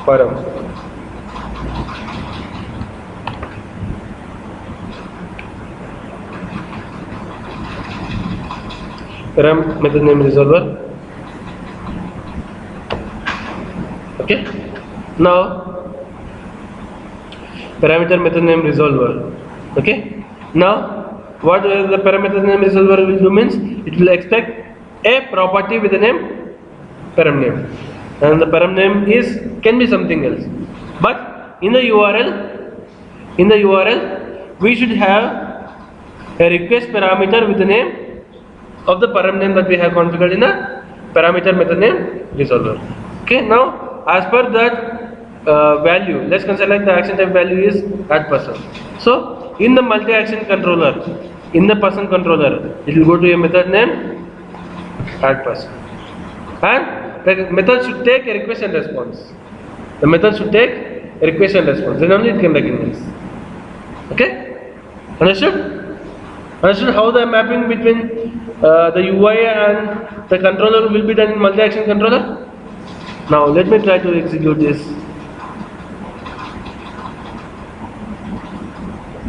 param. Param method name resolver. Okay. Now parameter method name resolver. Okay. Now what the parameter name resolver will do means it will expect a property with the name param name, and the param name can be something else, but in the URL we should have a request parameter with the name of the param name that we have configured in the parameter method name resolver. Okay, now as per that value, let's consider like the action type value is add person. So in the multi-action controller, in the person controller, it will go to a method name add person, and the method should take a request and response. The method should take a request and response, then only it can recognize. Okay, understood? Understood how the mapping between the UI and the controller will be done in multi-action controller? Now let me try to execute this.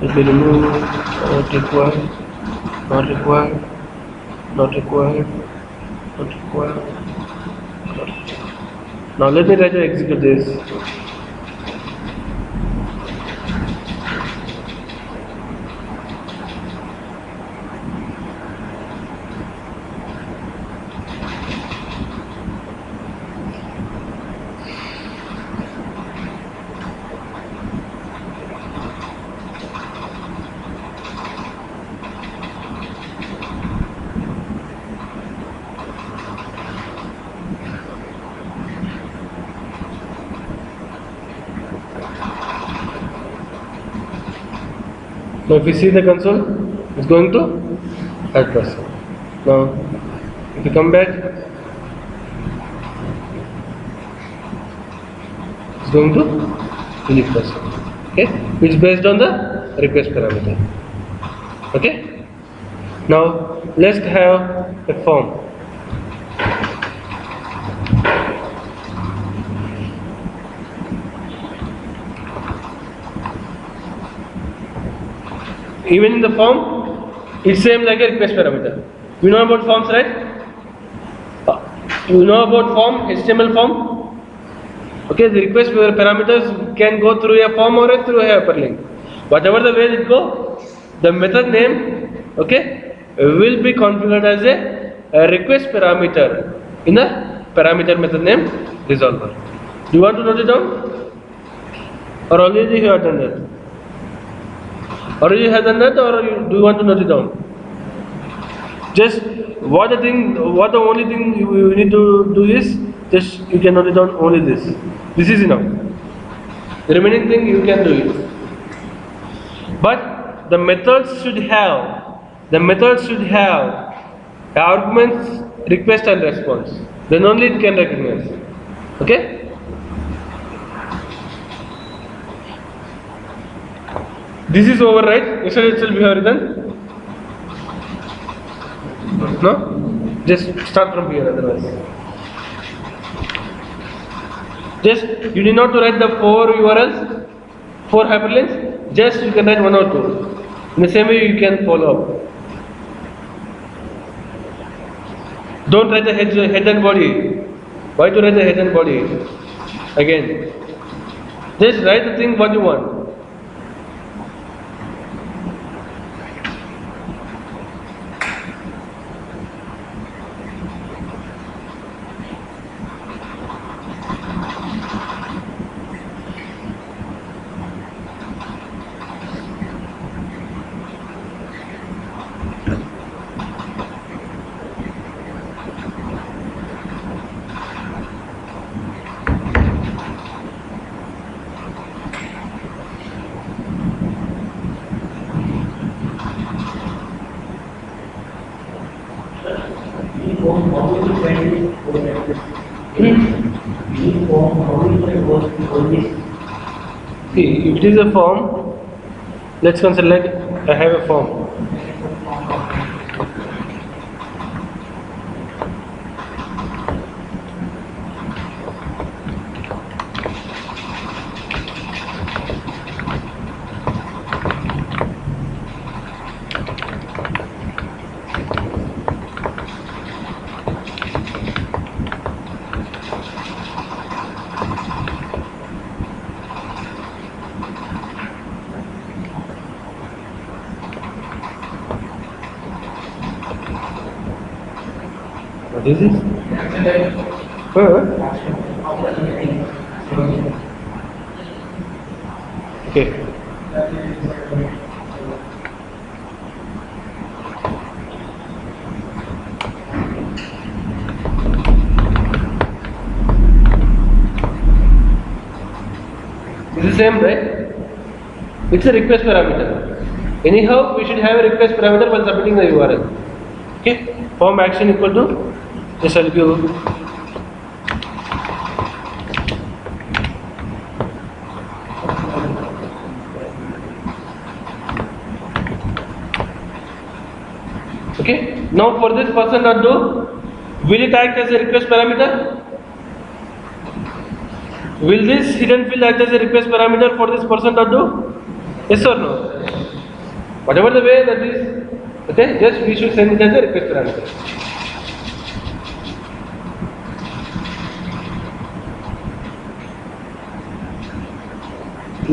Let me remove not required, not required, not required, not required, not required. Now let me try to execute this. Now if you see the console, it's going to add person. Now if you come back, it's going to unique person. Okay, which is based on the request parameter. Okay. Now let's have a form. Even in the form, it's same like a request parameter. You know about forms, right? You know about form, HTML form. Okay, the request parameters can go through a form or through a hyperlink. Whatever the way it go, the method name, okay, will be configured as a request parameter in the parameter method name resolver. Do you want to note it down? Or already you have done that? Already you have done that, or do you want to note it down? Just what the only thing you need to do is just you can note it down only this. This is enough. The remaining thing you can do it. But the methods should have arguments, request and response. Then only it can recognize. Okay? This is over, right? Yesterday itself we have written. No? Just start from here otherwise. Just you need not to write the 4 URLs, 4 hyperlinks. Just you can write 1 or 2. In the same way you can follow up. Don't write the head and body. Why to write the head and body? Again. Just write the thing what you want. See, if it is a form, let's consider like I have a form. This is. Okay. This is same, right? It's a request parameter. Anyhow, we should have a request parameter while submitting the URL. Okay. Form action equal to, just I'll give. Okay. Now for this person.do, will it act as a request parameter? Will this hidden field act as a request parameter for this person.do? Yes or no? Whatever the way that is, okay, just we should send it as a request parameter.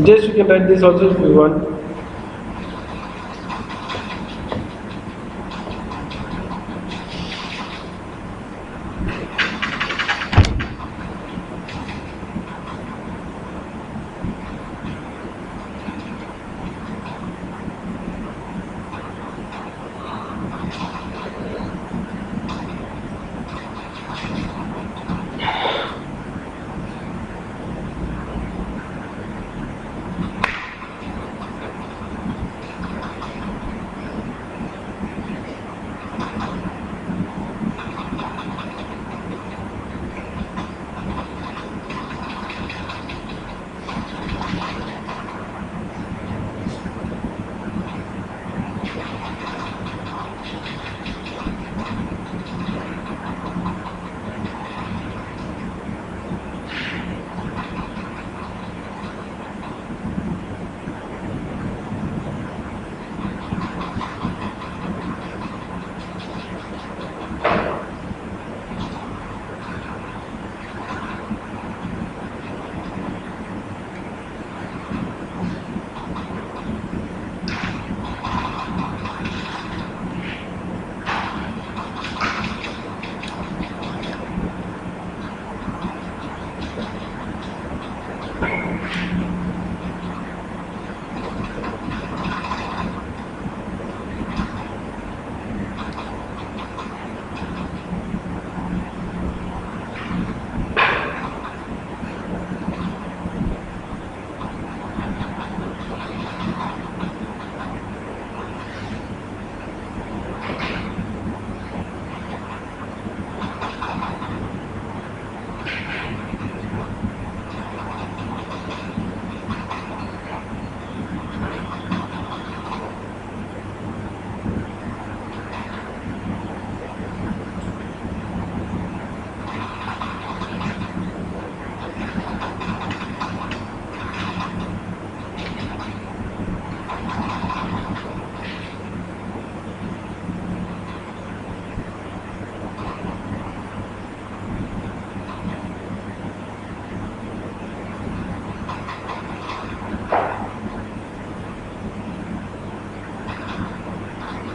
Just you can write this also if you want.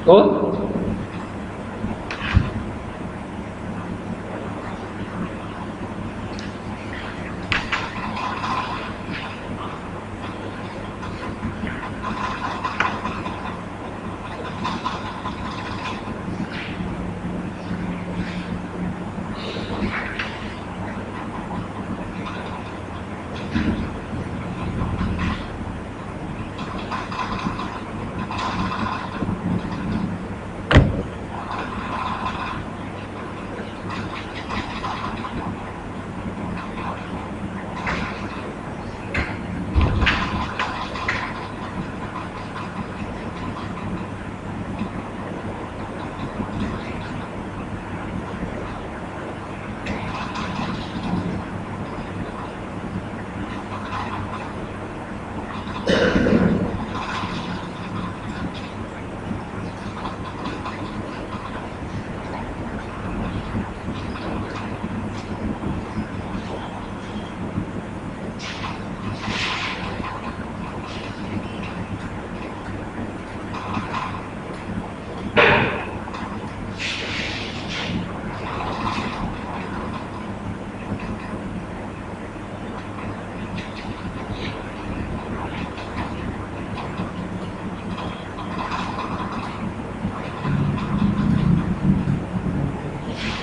Oh?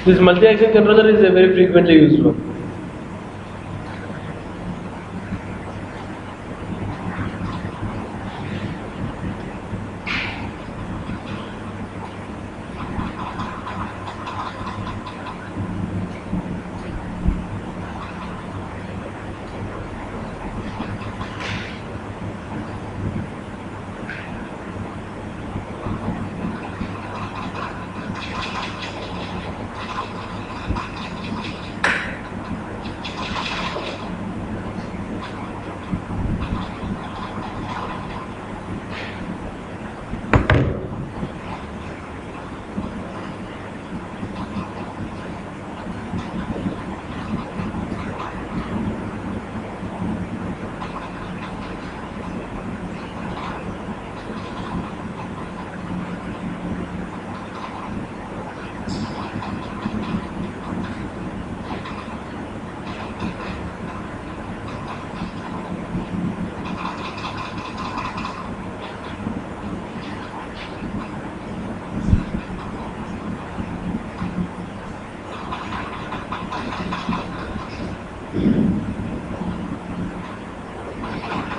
This multi-action controller is a very frequently used one.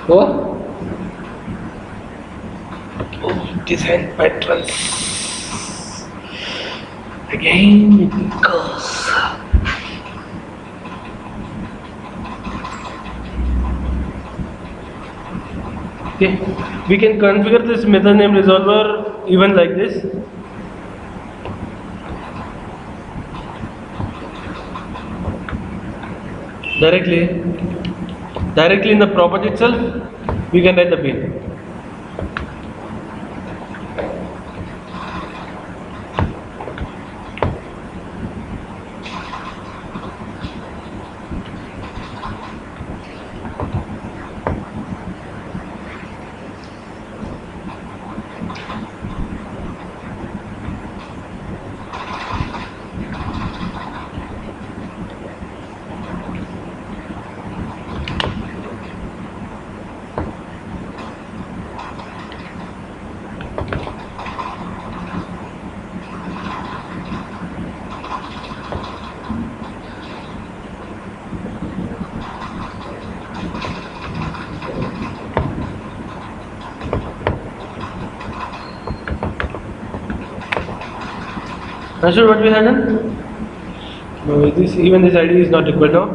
Oh, design patterns. Again it goes. Okay, we can configure this method name resolver even like this. Directly in the property itself, we can write the bin. Not sure what we have done? No, this ID is not equal now.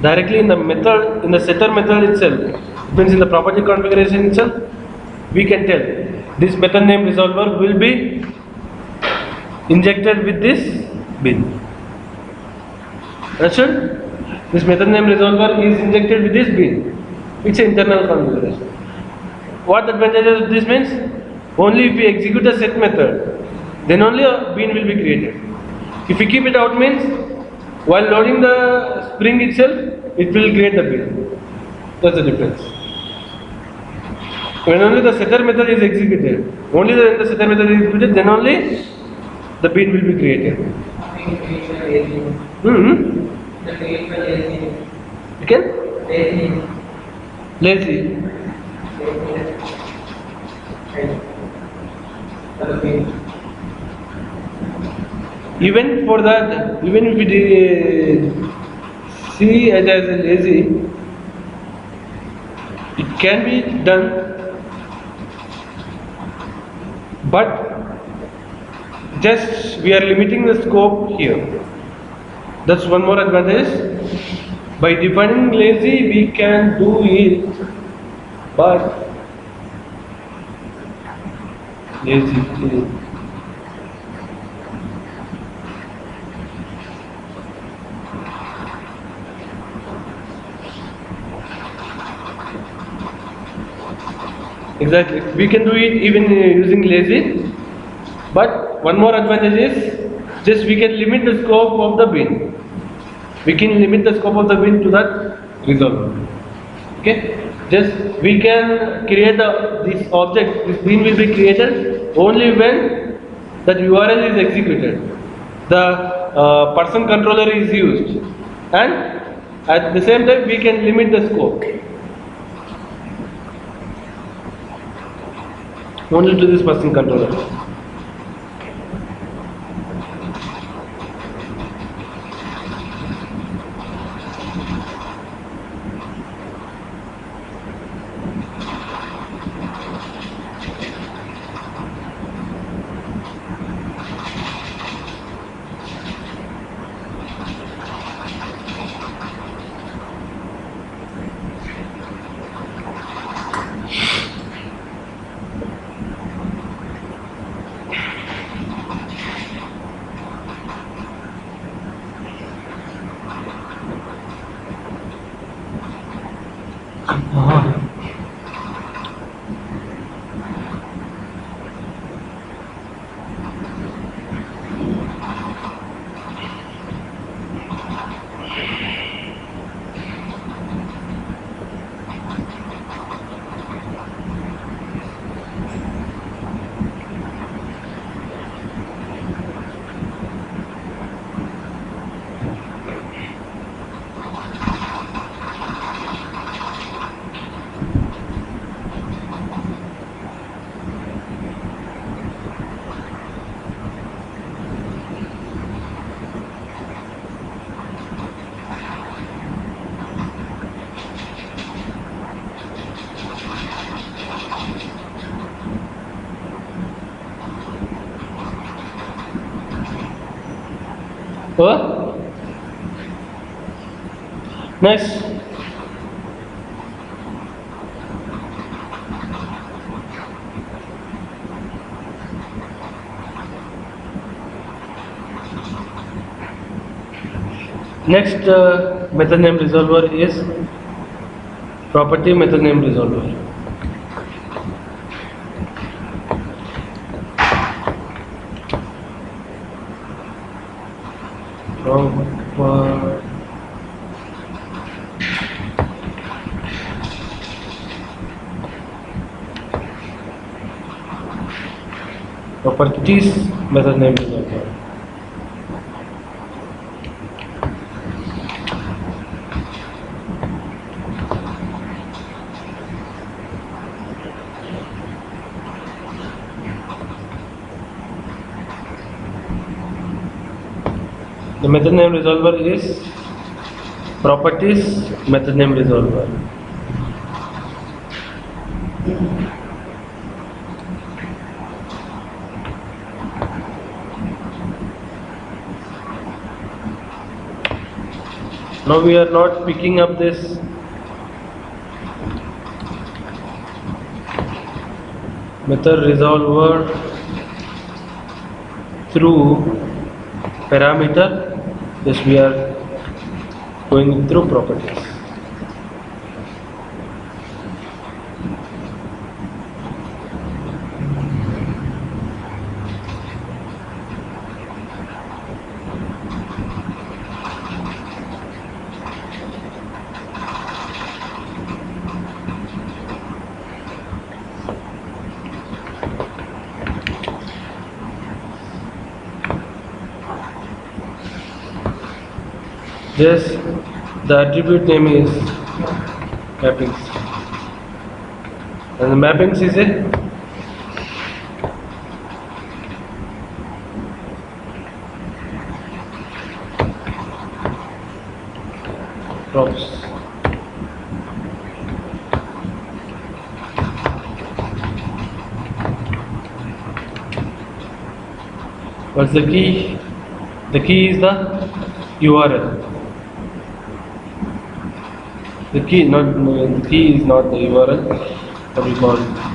Directly in the method, in the setter method itself, it means in the property configuration itself, we can tell this method name resolver will be injected with this bin. Understood? This method name resolver is injected with this bin. It's an internal configuration. What advantages of this means? Only if we execute a set method, then only a bin will be created. If we keep it out means, while loading the spring itself, it will create the bin. That's the difference. When only the setter method is executed, only when the setter method is executed, then only the bin will be created. You can? Lazy. Even for that, even if we see it as a lazy, it can be done, but just we are limiting the scope here. That's one more advantage. By defining lazy, we can do it, but lazy. Exactly. We can do it even using lazy, but one more advantage is just we can limit the scope of the bin. We can limit the scope of the bin to that resolver. Okay. Just we can create this object. This bin will be created only when that URL is executed. The person controller is used, and at the same time we can limit the scope. Only to this person controller. What? Nice. Next method name resolver is property method name resolver. Properties method name resolver. The method name resolver is properties method name resolver. Now we are not picking up this method resolver through parameter. Yes, we are going through properties. Yes, the attribute name is mappings, and the mappings is a props. What's the key? The key is the URL. The key is not the URL. What we call it.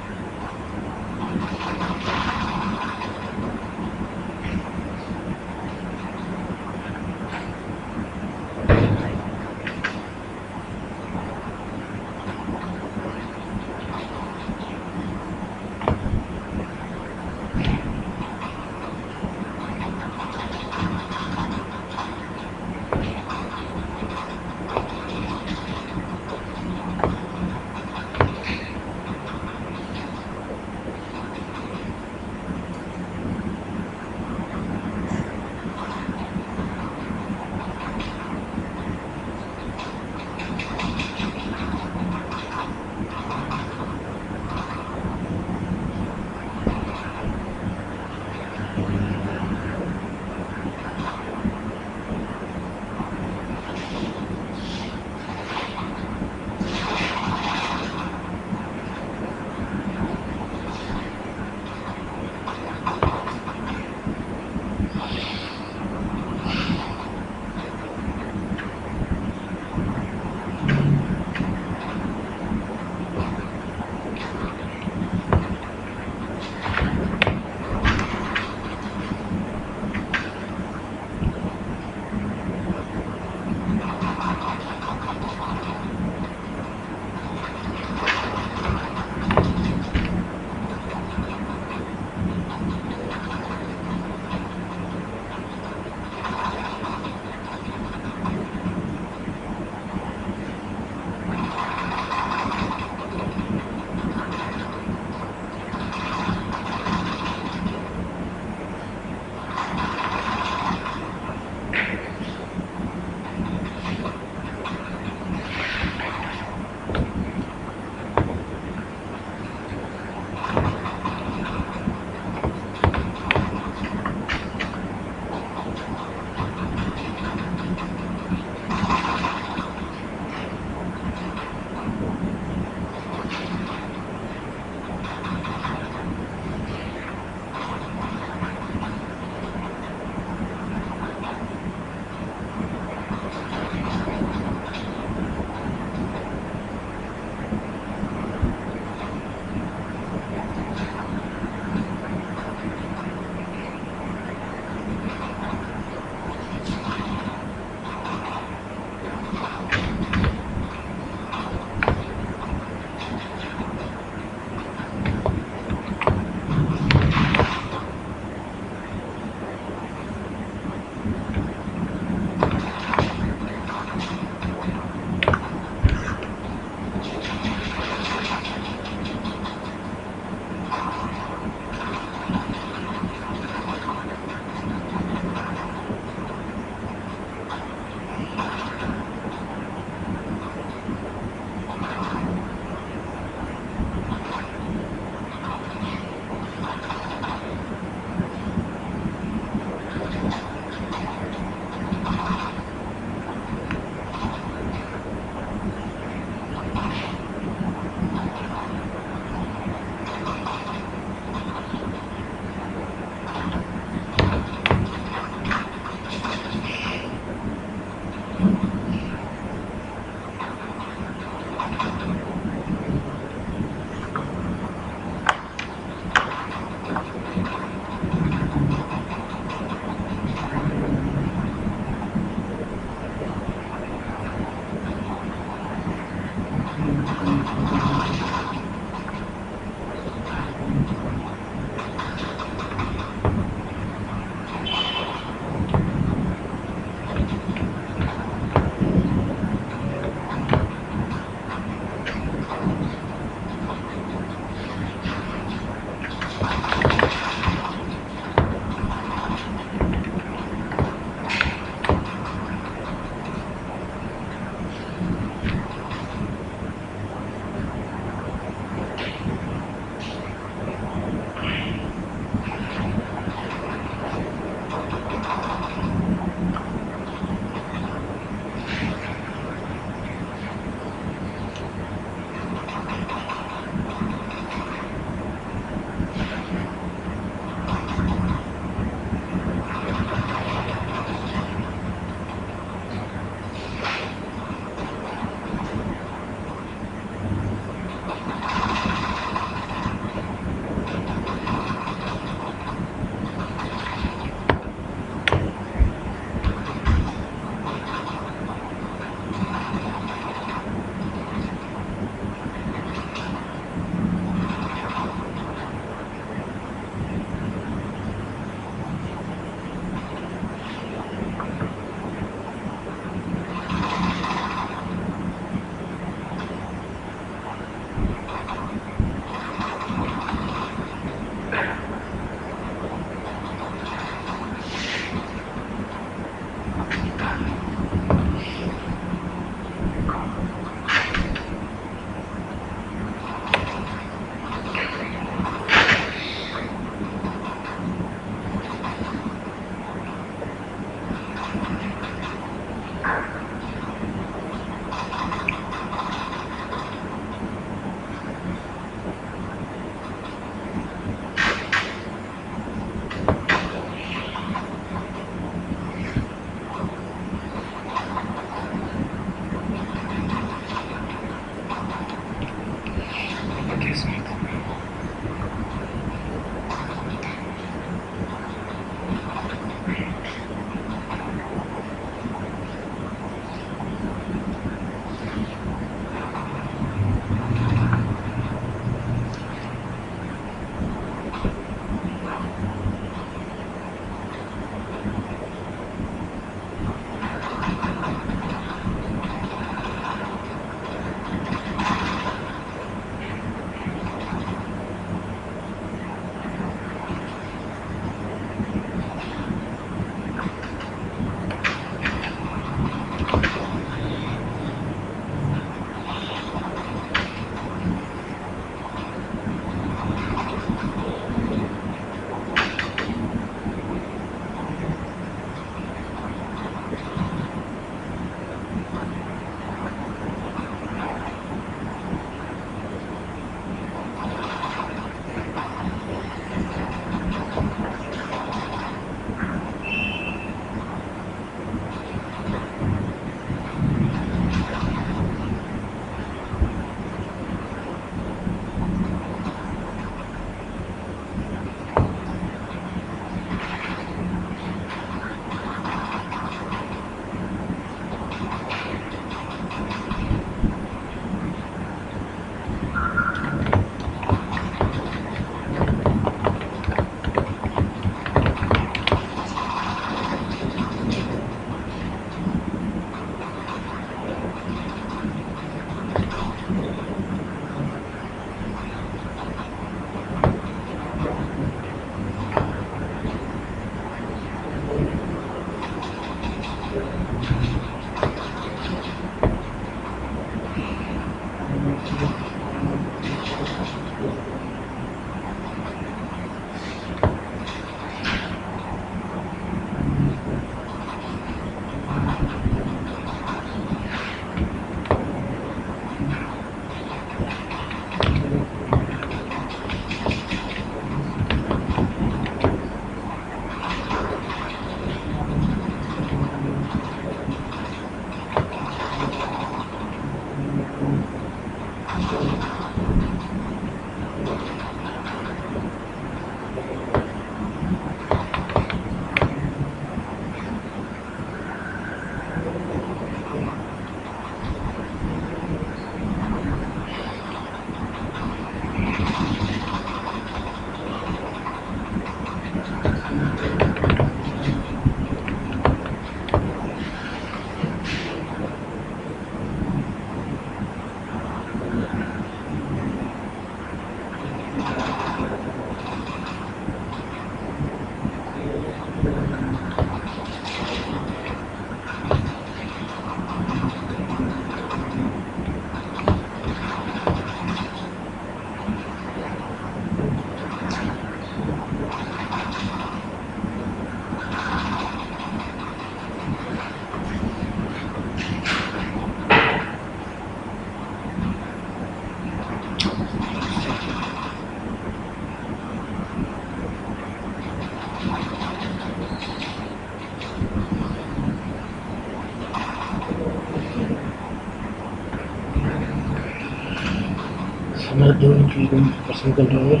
Not doing cleaning person controller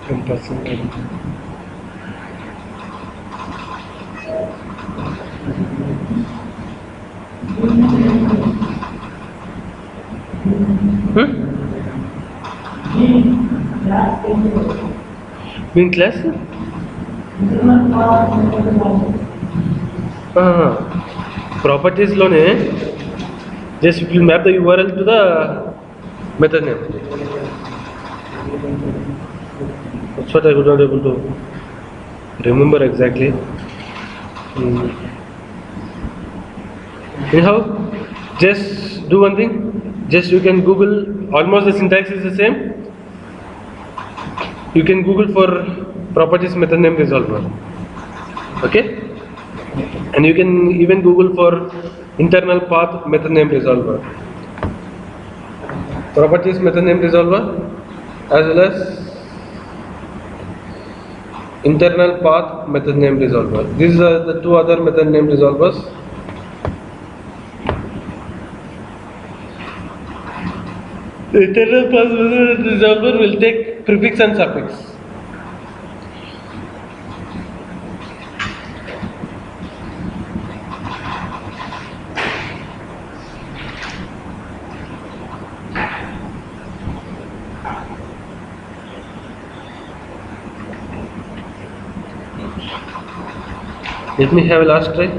from person controller. Being class? Properties lone just it will map the URL to the method name. That's what I could not able to remember exactly. Anyhow, just do one thing. Just you can Google. Almost the syntax is the same. You can Google for properties method name resolver. Okay, and you can even Google for internal path method name resolver. Properties method name resolver as well as internal path method name resolver. These are the two other method name resolvers. The internal path method resolver will take prefix and suffix. Let me have a last try.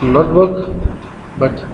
Not work, but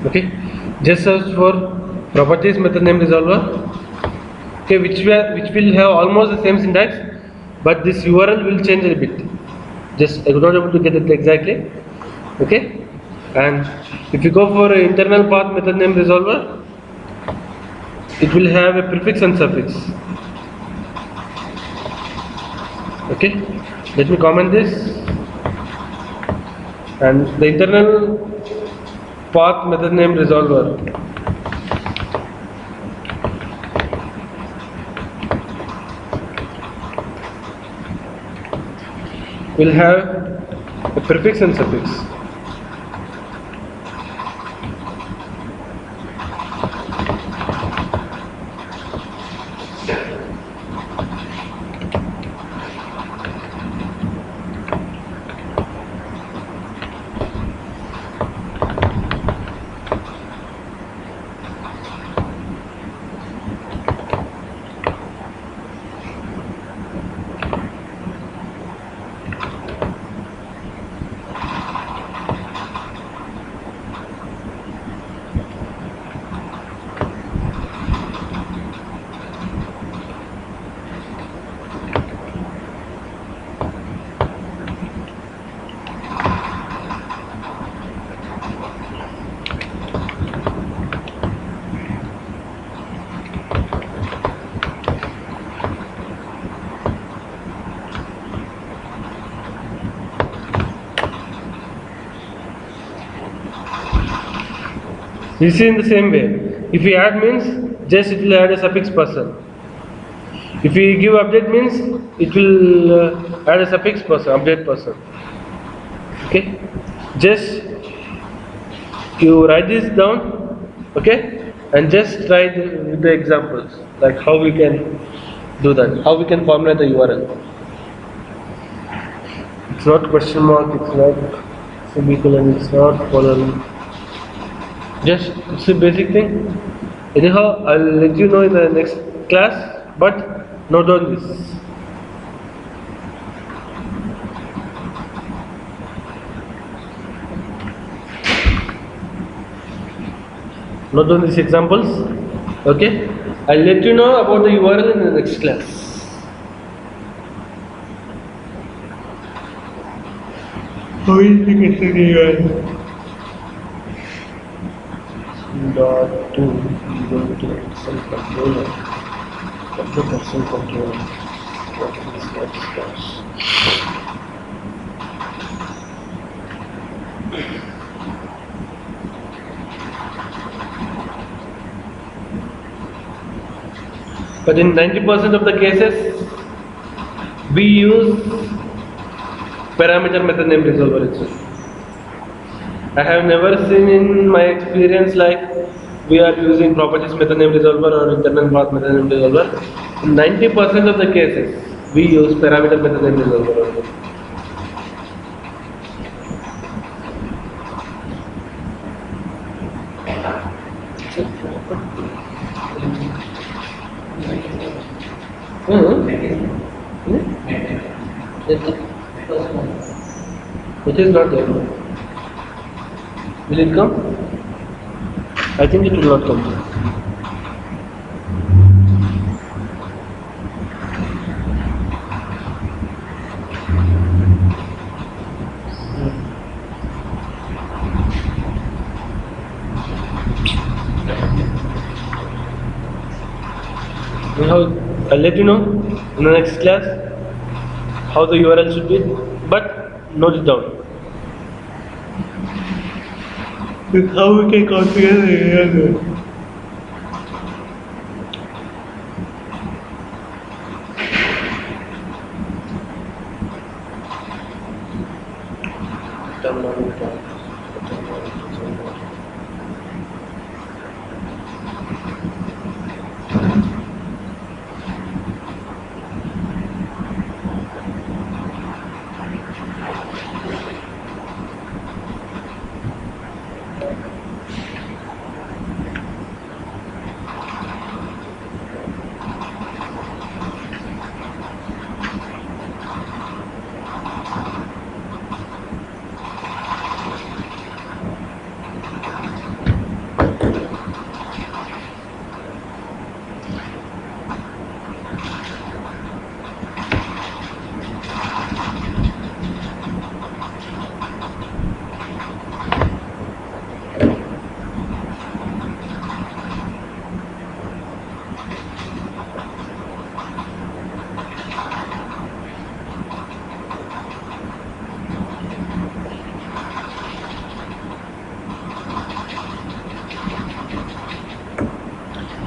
okay. Just search for properties method name resolver. Okay, which will have almost the same syntax, but this URL will change a bit. Just I was not able to get it exactly. Okay, and if you go for internal path method name resolver, it will have a prefix and suffix. Okay, let me comment this. And the internal path method name resolver will have a prefix and suffix. You see in the same way. If we add means just it will add a suffix person. If we give update means it will add a suffix person, update person. Okay. Just you write this down, okay, and just try with the examples like how we can do that, how we can formulate the URL. It's not question mark, it's not semicolon, it's not colon. Just it's a basic thing. Anyhow, I'll let you know in the next class, but note down this. Note down these examples. Okay, I'll let you know about the URL in the next class. How is the question URL? Dot to equal to some controller of the person controller. What is that? But in 90% of the cases, we use parameter method name resolver itself. I have never seen in my experience like we are using properties method name resolver or internal path method name resolver. In 90% of the cases, we use parameter method name resolver only. It is not there. Will it come? I think it will not come. I'll let you know in the next class how the URL should be, but note it down. How we can configure the URL.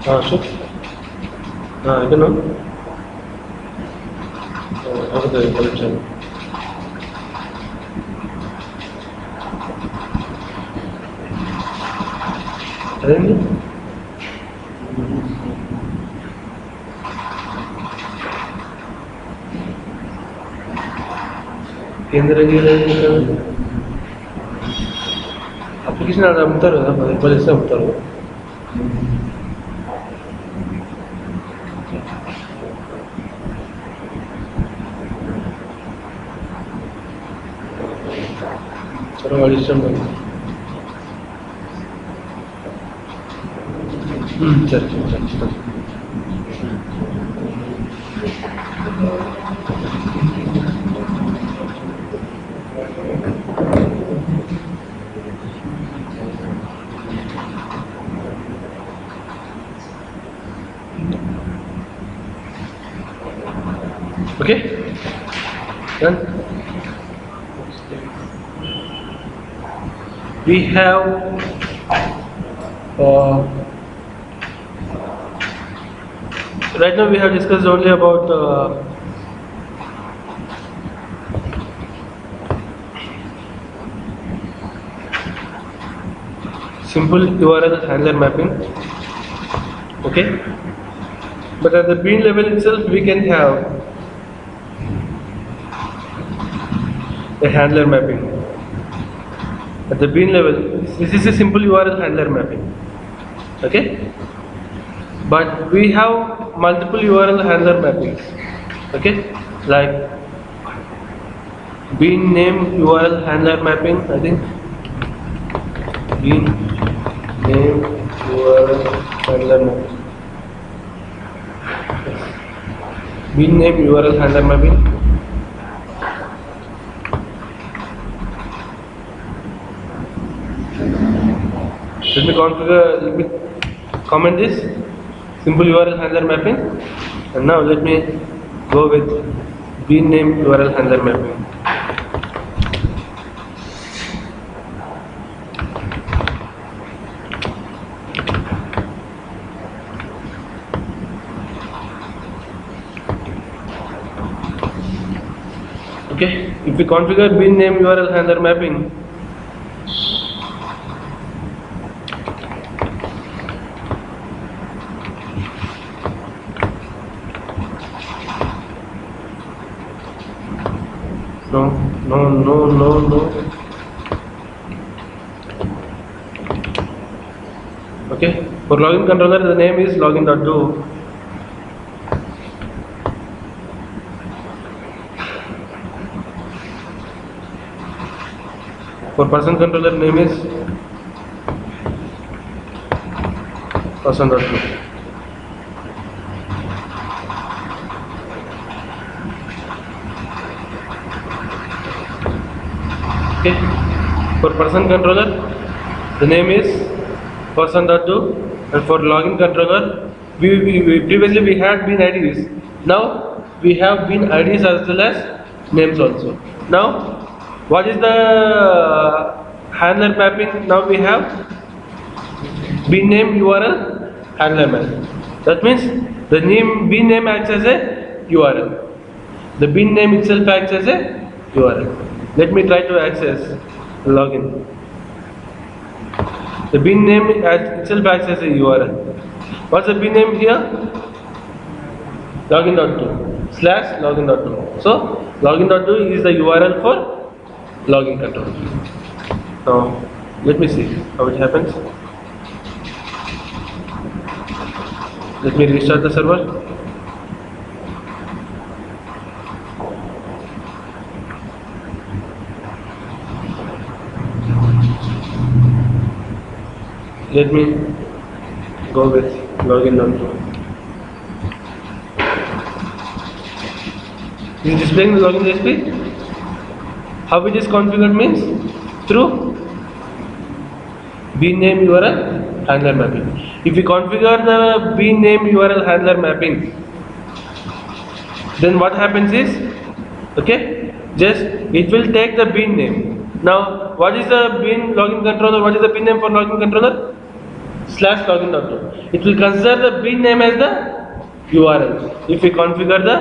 Sure. I don't know. How the collection? केंद्र application ada mutar apa boleh saya mutar cara walisam cari Okay, done. We have Uh, right now we have discussed only about simple URL handler mapping. Okay, but at the bean level itself we can have a handler mapping. At the bean level, this is a simple URL handler mapping. Okay, but we have multiple URL handler mappings. Okay, like bean name URL handler mapping. I think bean name URL handler mapping. Bean name URL handler mapping. Let me configure. Let me comment this simple URL handler mapping, and now let me go with bean name URL handler mapping. Okay, if we configure bean name URL handler mapping, no. Okay, for login controller the name is login.do. For person controller name is person.do. Okay, for person controller the name is person.do, and for login controller we previously we had bean IDs. Now we have bean IDs as well as names also. Now what is the handler mapping? Now we have bean name URL handler mapping. That means the name bean name acts as a URL. The bean name itself acts as a URL. Let me try to access login. The bean name itself acts as a URL. What's the bean name here? Login.do / login.do. So login.do is the URL for login control. Now let me see how it happens. Let me restart the server. Let me go with login.do. Is displaying the login recipe? How it is configured means through bean name URL handler mapping. If we configure the bean name URL handler mapping, then what happens is, okay, just it will take the bean name. Now what is the bean login controller? What is the bean name for login controller? /login.do. It will consider the bean name as the URL if we configure the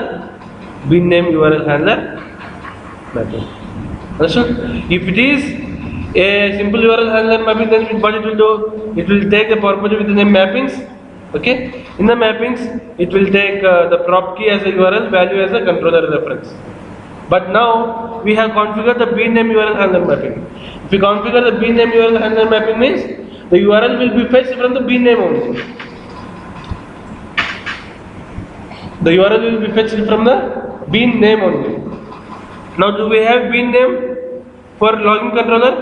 bean name URL handler mapping. Understood? If it is a simple URL handler mapping, then what it will do? It will take the property with the name mappings. Okay, in the mappings it will take the prop key as a URL, value as a controller reference. But now we have configured the bean name URL handler mapping. If we configure the bean name URL handler mapping means the URL will be fetched from the bean name only. The URL will be fetched from the bean name only. Now do we have bean name for login controller?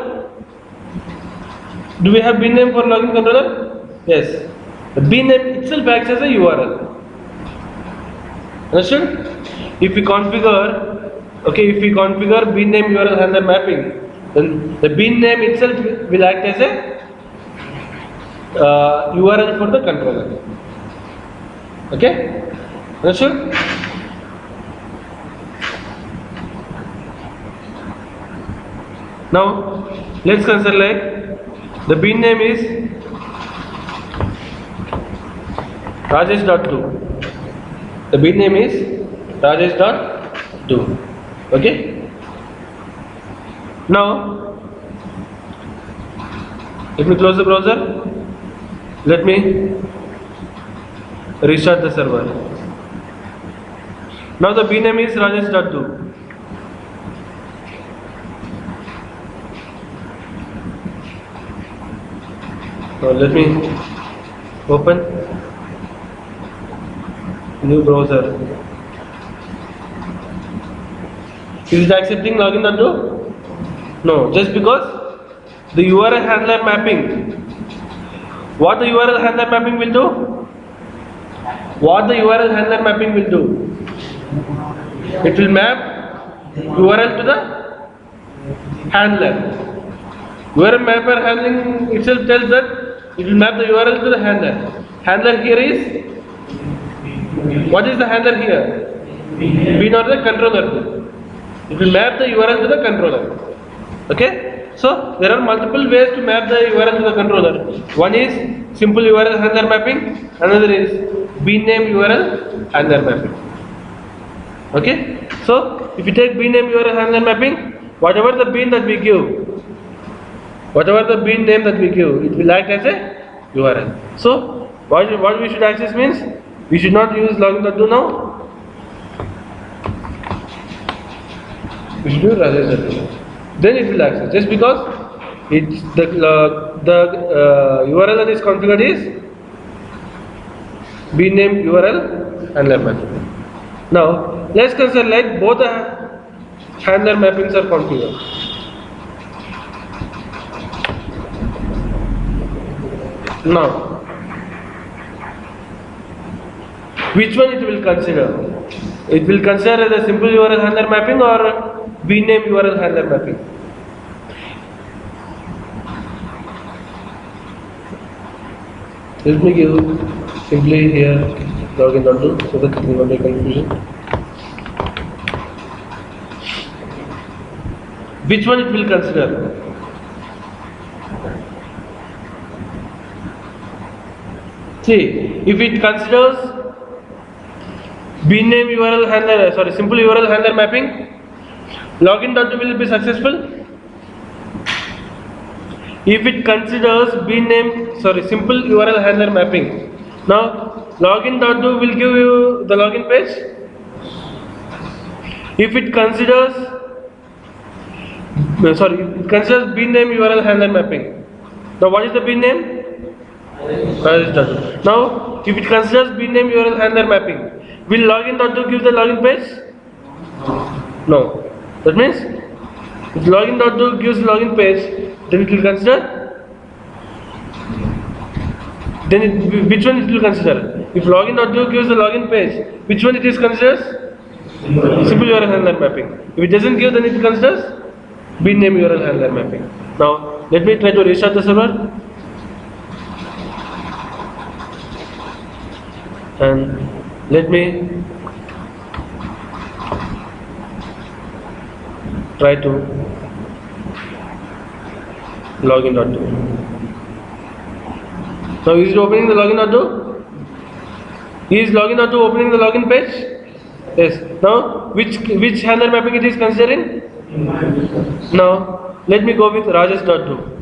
Do we have bean name for login controller? Yes. The bean name itself acts as a URL. Understood? If we configure, okay, if we configure bean name URL handler mapping, then the bean name itself will act as a URL for the controller. Okay? Understood? Now let's consider like the bean name is Rajesh.do. The bin name is Rajesh.do. Okay. Now let me close the browser. Let me restart the server. Now the bin name is Rajesh.do. Now let me open new browser. Is it accepting login.do? No, just because the URL handler mapping. What the URL handler mapping will do? What the URL handler mapping will do? It will map URL to the handler. URL mapper handling itself tells that it will map the URL to the handler. Handler here is, what is the handler here? Bin or the controller. It will map the URL to the controller. Okay? So there are multiple ways to map the URL to the controller. One is simple URL handler mapping. Another is bin name URL handler mapping. Okay? So if you take bin name URL handler mapping, whatever the bin that we give, whatever the bin name that we give, it will act as a URL. So what we should access means, we should not use login.do now. We should do Rajesh.do. Then it will access. Just because it's the URL that is configured is bin name URL handler mapping. Now let's consider like both the handler mappings are configured. Now, which one it will consider? It will consider the simple URL handler mapping or bin name URL handler mapping. Let me give simply here login.do so that it will not be confusion. Which one it will consider? See, if it considers bin name URL handler, simple URL handler mapping, login.do will be successful. If it considers bin name, simple URL handler mapping, now login.do will give you the login page. If it considers, it considers bin name URL handler mapping. Now what is the bin name? Now, if it considers bin name URL handler mapping, will login.do give the login page? No. That means, if login.do gives the login page, then it will consider. Then which one it will consider? If login.do gives the login page, which one it is considers? Simple URL handler mapping. If it doesn't give, then it considers bin name URL handler mapping. Now, let me try to restart the server. And let me try to login.do. Now is it opening the login.do? Is login.do opening the login page? Yes. Now which handler mapping it is considering? Now let me go with Rajesh.do.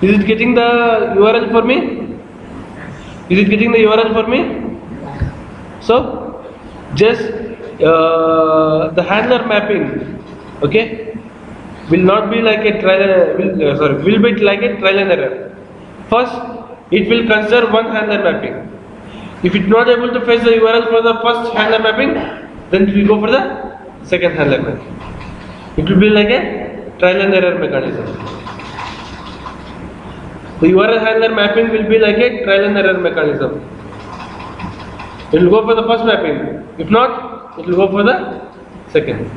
Is it getting the URL for me? Is it getting the URL for me? So, just the handler mapping, okay, will not be like a trial. Will be like a trial and error. First, it will consider one handler mapping. If it's not able to fetch the URL for the first handler mapping, then it will go for the second handler mapping. It will be like a trial and error mechanism. The URL handler mapping will be like a trial and error mechanism. It will go for the first mapping. If not, it will go for the second.